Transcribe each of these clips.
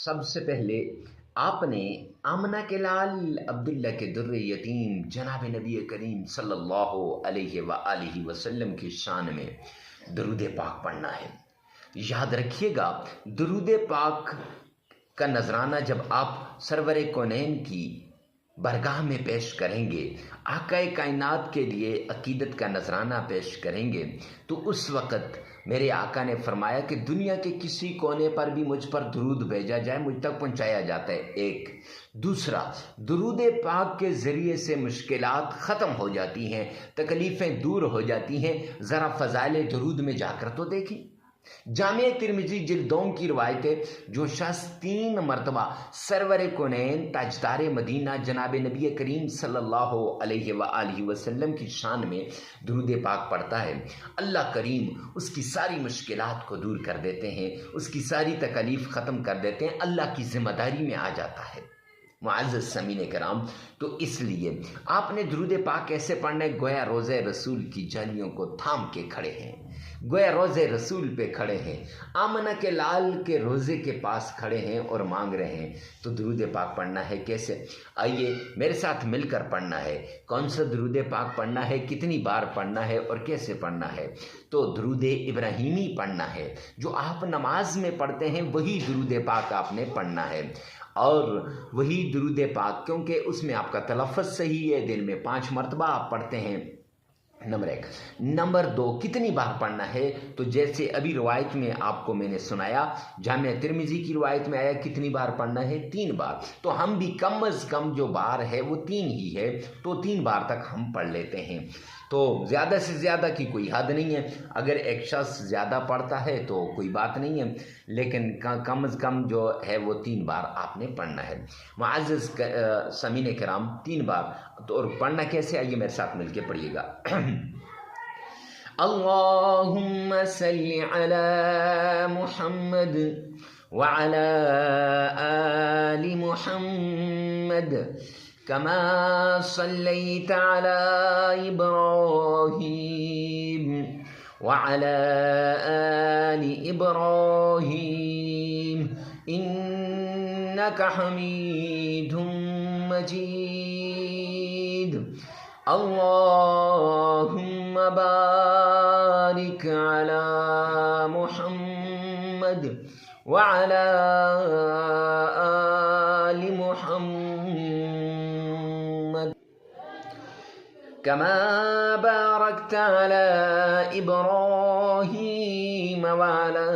سب سے پہلے آپ نے آمنہ کے لال عبداللہ کے در یتیم جناب نبی کریم صلی اللہ علیہ وآلہ وسلم کی شان میں درود پاک پڑھنا ہے۔ یاد رکھیے گا، درود پاک کا نذرانہ جب آپ سرور کونین کی برگاہ میں پیش کریں گے، آقا کائنات کے لیے عقیدت کا نذرانہ پیش کریں گے، تو اس وقت میرے آقا نے فرمایا کہ دنیا کے کسی کونے پر بھی مجھ پر درود بھیجا جائے، مجھ تک پہنچایا جاتا ہے۔ ایک دوسرا، درود پاک کے ذریعے سے مشکلات ختم ہو جاتی ہیں، تکلیفیں دور ہو جاتی ہیں۔ ذرا فضائل درود میں جا کر تو دیکھیں۔ جامع ترمذی جلد 2 کی روایت ہے، جو شخص 3 مرتبہ سرور کونین تاجدار مدینہ جناب نبی کریم صلی اللہ علیہ وآلہ وسلم کی شان میں درود پاک پڑھتا ہے، اللہ کریم اس کی ساری مشکلات کو دور کر دیتے ہیں، اس کی ساری تکلیف ختم کر دیتے ہیں، اللہ کی ذمہ داری میں آ جاتا ہے۔ معزز سامعین کرام، تو اس لیے آپ نے درود پاک کیسے پڑھنا ہے؟ گویا روضہ رسول کی جالیوں کو تھام کے کھڑے ہیں، گویا روضہ رسول پہ کھڑے ہیں، آمنہ کے لال کے روزے کے پاس کھڑے ہیں اور مانگ رہے ہیں۔ تو درود پاک پڑھنا ہے کیسے؟ آئیے میرے ساتھ مل کر پڑھنا ہے۔ کون سا درود پاک پڑھنا ہے، کتنی بار پڑھنا ہے اور کیسے پڑھنا ہے؟ تو درود ابراہیمی پڑھنا ہے، جو آپ نماز میں پڑھتے ہیں، وہی درود پاک آپ نے پڑھنا ہے، اور وہی درود پاک کیونکہ اس میں آپ کا تلفظ صحیح ہے، دن میں 5 مرتبہ آپ پڑھتے ہیں، نمبر 1۔ نمبر 2، کتنی بار پڑھنا ہے؟ تو جیسے ابھی روایت میں آپ کو میں نے سنایا، جامع ترمذی کی روایت میں آیا کتنی بار پڑھنا ہے؟ 3 بار۔ تو ہم بھی کم از کم جو بار ہے وہ 3 ہی ہے، تو 3 بار تک ہم پڑھ لیتے ہیں۔ تو زیادہ سے زیادہ کی کوئی حد نہیں ہے، اگر ایک شخص زیادہ پڑھتا ہے تو کوئی بات نہیں ہے، لیکن کم از کم جو ہے وہ 3 بار آپ نے پڑھنا ہے۔ معزز سامعین کرام، 3 بار تو اور پڑھنا کیسے؟ آئیے میرے ساتھ مل کے پڑھیے گا۔ اللہم صلی علی محمد وعلی آل محمد كما صليت على إبراهيم وعلى آل إبراهيم إنك حميد مجيد اللهم بارك على محمد وعلى آل محمد كما باركت على إبراهيم وعلى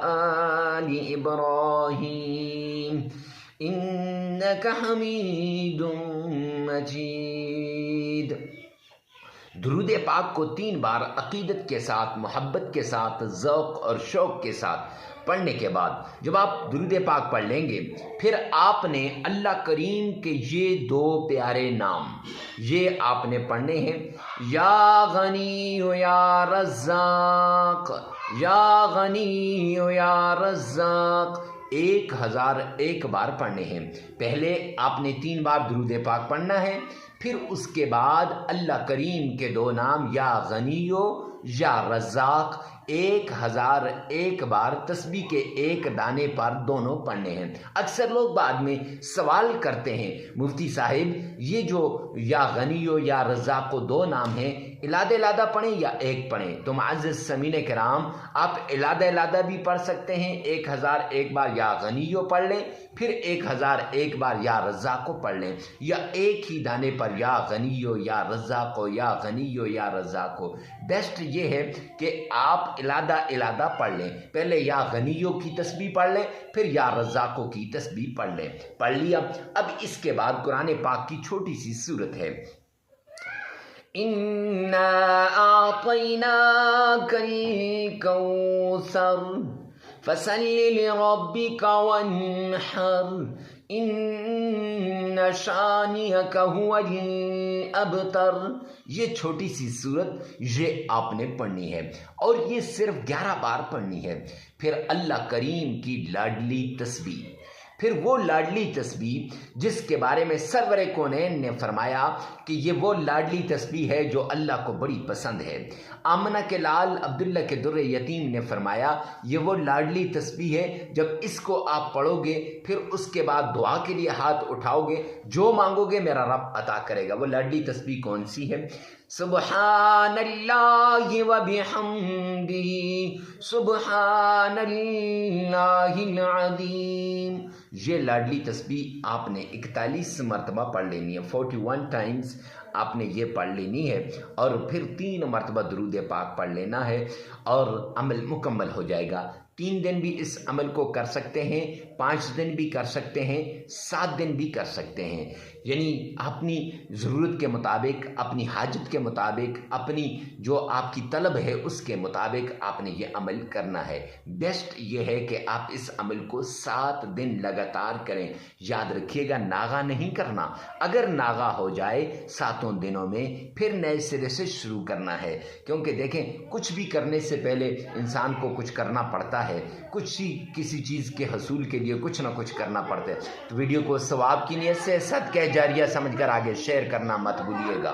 آل إبراهيم إنك حميد مجيد۔ درود پاک کو 3 بار عقیدت کے ساتھ، محبت کے ساتھ، ذوق اور شوق کے ساتھ پڑھنے کے بعد جب آپ درود پاک پڑھ لیں گے، پھر آپ نے اللہ کریم کے یہ 2 پیارے نام یہ آپ نے پڑھنے ہیں، یا غنی یا رزاق، یا غنی یا رزاق، 1001 بار پڑھنے ہیں۔ پہلے آپ نے 3 بار درود پاک پڑھنا ہے، پھر اس کے بعد اللہ کریم کے 2 نام یا غنیو یا رزاق 1001 بار تسبیح کے 1 دانے پر دونوں پڑھنے ہیں۔ اکثر لوگ بعد میں سوال کرتے ہیں، مفتی صاحب یہ جو یا غنیو یا رزاق کو 2 نام ہیں، علادہ پڑھیں یا 1 پڑھیں؟ تو معزز سامعین کرام، آپ علادہ بھی پڑھ سکتے ہیں، 1001 بار یا غنیو پڑھ لیں، پھر 1001 بار یا رزاق کو پڑھ لیں، یا ایک ہی دانے پر یا غنیو یا رزاق کو، یا غنیو یا رزاق کو۔ بیسٹ یہ ہے کہ آپ علادہ پڑھ لیں، پہلے یا غنیو کی تسبیح پڑھ لیں، پھر یا رزاقو کی تسبیح پڑھ لیں۔ پڑھ لیا؟ اب اس کے بعد قرآن پاک کی چھوٹی سی سورت ہے، اِنَّا أَعْطَيْنَاكَ الْكَوْثَرَ فَصَلِّ لِرَبِّكَ وَانْحَرْ إِنَّ شَانِئَكَ هُوَ الْأَبْتَرُ۔ یہ چھوٹی سی سورت یہ آپ نے پڑھنی ہے، اور یہ صرف 11 بار پڑھنی ہے۔ پھر اللہ کریم کی لاڈلی تسبیح پھر وہ لاڈلی تسبیح جس کے بارے میں سرور کونین نے فرمایا کہ یہ وہ لاڈلی تسبیح ہے جو اللہ کو بڑی پسند ہے۔ آمنہ کے لال عبداللہ کے در یتیم نے فرمایا یہ وہ لاڈلی تسبیح ہے جب اس کو آپ پڑھو گے پھر اس کے بعد دعا کے لیے ہاتھ اٹھاؤ گے، جو مانگو گے میرا رب عطا کرے گا۔ وہ لاڈلی تسبیح کون سی ہے؟ سبحان اللہ و بحمدہ سبحان اللہ العظیم۔ یہ لاڈلی تسبیح آپ نے 41 مرتبہ پڑھ لینی ہے، 41 ٹائمز آپ نے یہ پڑھ لینی ہے، اور پھر 3 مرتبہ درود پاک پڑھ لینا ہے اور عمل مکمل ہو جائے گا۔ 3 دن بھی اس عمل کو کر سکتے ہیں، 5 دن بھی کر سکتے ہیں، 7 دن بھی کر سکتے ہیں، یعنی اپنی ضرورت کے مطابق، اپنی حاجت کے مطابق، اپنی جو آپ کی طلب ہے اس کے مطابق آپ نے یہ عمل کرنا ہے۔ بیسٹ یہ ہے کہ آپ اس عمل کو 7 دن لگاتار کریں۔ یاد رکھیے گا ناغا نہیں کرنا، اگر ناغا ہو جائے 7 دنوں میں پھر نئے سرے سے شروع کرنا ہے، کیونکہ دیکھیں کچھ بھی کرنے سے پہلے انسان کو کچھ کرنا پڑتا ہے، کسی چیز کے حصول کے لیے کچھ نہ کچھ کرنا پڑتا ہے۔ تو ویڈیو کو ثواب کی نیت سے صدقہ جاریہ سمجھ کر آگے شیئر کرنا مت بھولیے گا۔